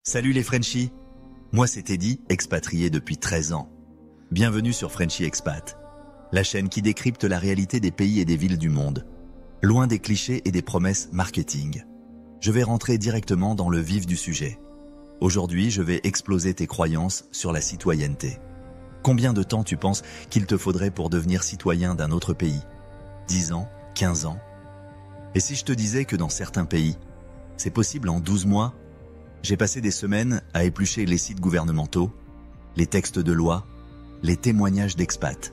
Salut les Frenchies. Moi c'est Teddy, expatrié depuis 13 ans. Bienvenue sur Frenchie Expat, la chaîne qui décrypte la réalité des pays et des villes du monde, loin des clichés et des promesses marketing. Je vais rentrer directement dans le vif du sujet. Aujourd'hui, je vais exploser tes croyances sur la citoyenneté. Combien de temps tu penses qu'il te faudrait pour devenir citoyen d'un autre pays? 10 ans? 15 ans? Et si je te disais que dans certains pays, c'est possible en 12 mois? J'ai passé des semaines à éplucher les sites gouvernementaux, les textes de loi, les témoignages d'expats.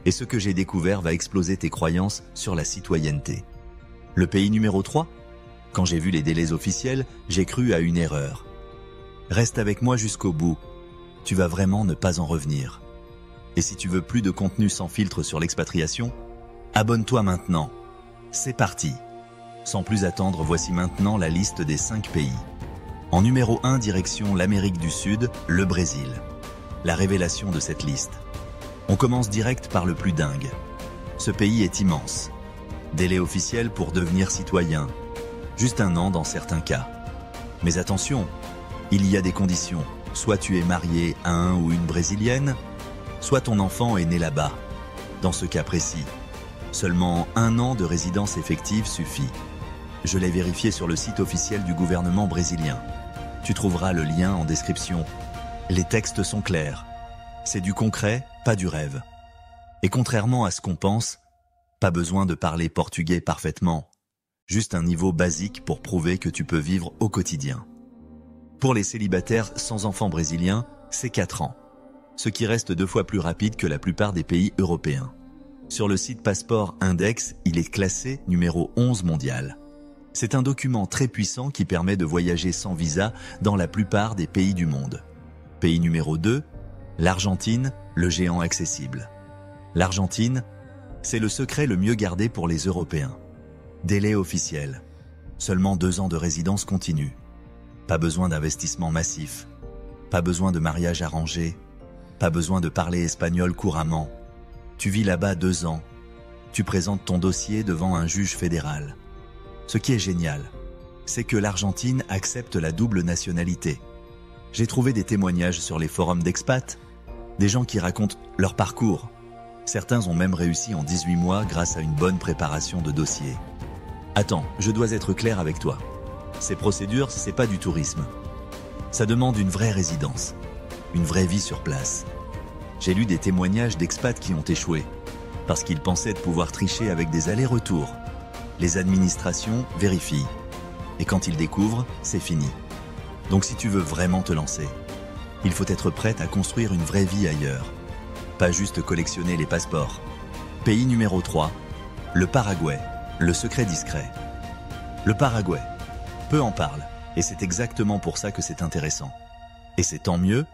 Et ce que j'ai découvert va exploser tes croyances sur la citoyenneté. Le pays numéro 3? Quand j'ai vu les délais officiels, j'ai cru à une erreur. Reste avec moi jusqu'au bout. Tu vas vraiment ne pas en revenir. Et si tu veux plus de contenu sans filtre sur l'expatriation, abonne-toi maintenant. C'est parti. Sans plus attendre, voici maintenant la liste des 5 pays. En numéro 1, direction l'Amérique du Sud, le Brésil. La révélation de cette liste. On commence direct par le plus dingue. Ce pays est immense. Délai officiel pour devenir citoyen. Juste 1 an dans certains cas. Mais attention, il y a des conditions. Soit tu es marié à un ou une Brésilienne, soit ton enfant est né là-bas. Dans ce cas précis, seulement 1 an de résidence effective suffit. Je l'ai vérifié sur le site officiel du gouvernement brésilien. Tu trouveras le lien en description. Les textes sont clairs. C'est du concret, pas du rêve. Et contrairement à ce qu'on pense, pas besoin de parler portugais parfaitement. Juste un niveau basique pour prouver que tu peux vivre au quotidien. Pour les célibataires sans enfants brésiliens, c'est 4 ans. Ce qui reste 2 fois plus rapide que la plupart des pays européens. Sur le site Passeport Index, il est classé numéro 11 mondial. C'est un document très puissant qui permet de voyager sans visa dans la plupart des pays du monde. Pays numéro 2, l'Argentine, le géant accessible. L'Argentine, c'est le secret le mieux gardé pour les Européens. Délai officiel. Seulement 2 ans de résidence continue. Pas besoin d'investissement massif. Pas besoin de mariage arrangé. Pas besoin de parler espagnol couramment. Tu vis là-bas 2 ans. Tu présentes ton dossier devant un juge fédéral. Ce qui est génial, c'est que l'Argentine accepte la double nationalité. J'ai trouvé des témoignages sur les forums d'expats, des gens qui racontent leur parcours. Certains ont même réussi en 18 mois grâce à une bonne préparation de dossier. Attends, je dois être clair avec toi. Ces procédures, c'est pas du tourisme. Ça demande une vraie résidence, une vraie vie sur place. J'ai lu des témoignages d'expats qui ont échoué, parce qu'ils pensaient de pouvoir tricher avec des allers-retours. Les administrations vérifient. Et quand ils découvrent, c'est fini. Donc si tu veux vraiment te lancer, il faut être prête à construire une vraie vie ailleurs. Pas juste collectionner les passeports. Pays numéro 3, le Paraguay, le secret discret. Le Paraguay, peu en parlent, et c'est exactement pour ça que c'est intéressant. Et c'est tant mieux,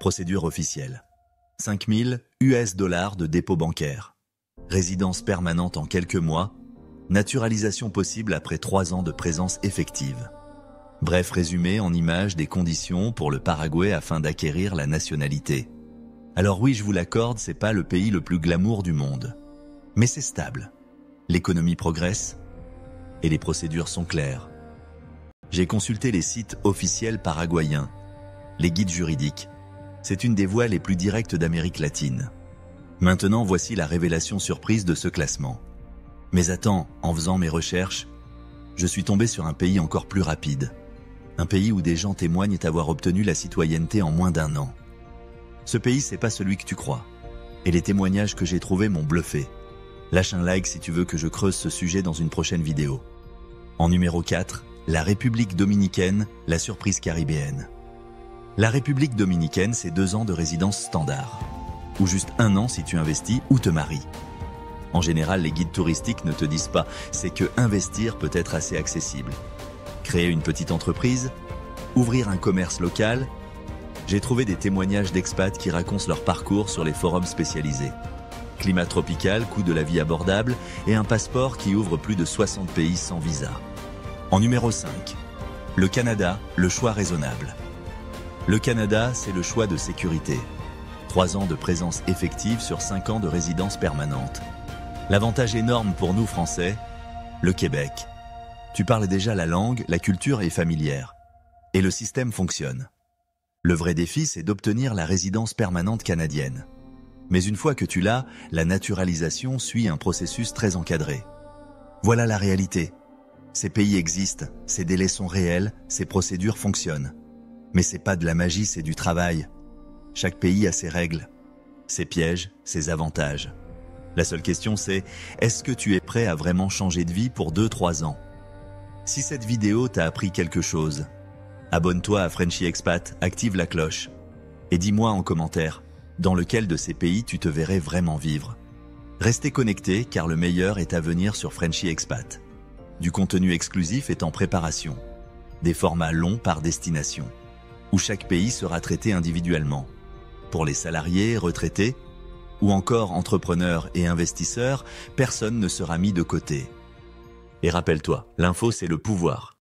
procédure officielle. 5 000 US$ de dépôt bancaire. Résidence permanente en quelques mois. Naturalisation possible après 3 ans de présence effective. Bref résumé en images des conditions pour le Paraguay afin d'acquérir la nationalité. Alors oui, je vous l'accorde, c'est pas le pays le plus glamour du monde. Mais c'est stable. L'économie progresse et les procédures sont claires. J'ai consulté les sites officiels paraguayens, les guides juridiques. C'est une des voies les plus directes d'Amérique latine. Maintenant, voici la révélation surprise de ce classement. Mais attends, en faisant mes recherches, je suis tombé sur un pays encore plus rapide. Un pays où des gens témoignent avoir obtenu la citoyenneté en moins d'1 an. Ce pays, c'est pas celui que tu crois. Et les témoignages que j'ai trouvés m'ont bluffé. Lâche un like si tu veux que je creuse ce sujet dans une prochaine vidéo. En numéro 4, la République dominicaine, la surprise caribéenne. La République dominicaine, c'est 2 ans de résidence standard. Ou juste 1 an si tu investis ou te maries. En général, les guides touristiques ne te disent pas, c'est que investir peut être assez accessible. Créer une petite entreprise, ouvrir un commerce local. J'ai trouvé des témoignages d'expats qui racontent leur parcours sur les forums spécialisés. Climat tropical, coût de la vie abordable et un passeport qui ouvre plus de 60 pays sans visa. En numéro 5, le Canada, le choix raisonnable. Le Canada, c'est le choix de sécurité. 3 ans de présence effective sur 5 ans de résidence permanente. L'avantage énorme pour nous Français, le Québec. Tu parles déjà la langue, la culture est familière. Et le système fonctionne. Le vrai défi, c'est d'obtenir la résidence permanente canadienne. Mais une fois que tu l'as, la naturalisation suit un processus très encadré. Voilà la réalité. Ces pays existent, ces délais sont réels, ces procédures fonctionnent. Mais c'est pas de la magie, c'est du travail. Chaque pays a ses règles, ses pièges, ses avantages. La seule question c'est, est-ce que tu es prêt à vraiment changer de vie pour 2-3 ans? Si cette vidéo t'a appris quelque chose, abonne-toi à Frenchy Expat, active la cloche. Et dis-moi en commentaire, dans lequel de ces pays tu te verrais vraiment vivre. Restez connectés car le meilleur est à venir sur Frenchy Expat. Du contenu exclusif est en préparation. Des formats longs par destination, où chaque pays sera traité individuellement. Pour les salariés, retraités, ou encore entrepreneurs et investisseurs, personne ne sera mis de côté. Et rappelle-toi, l'info c'est le pouvoir.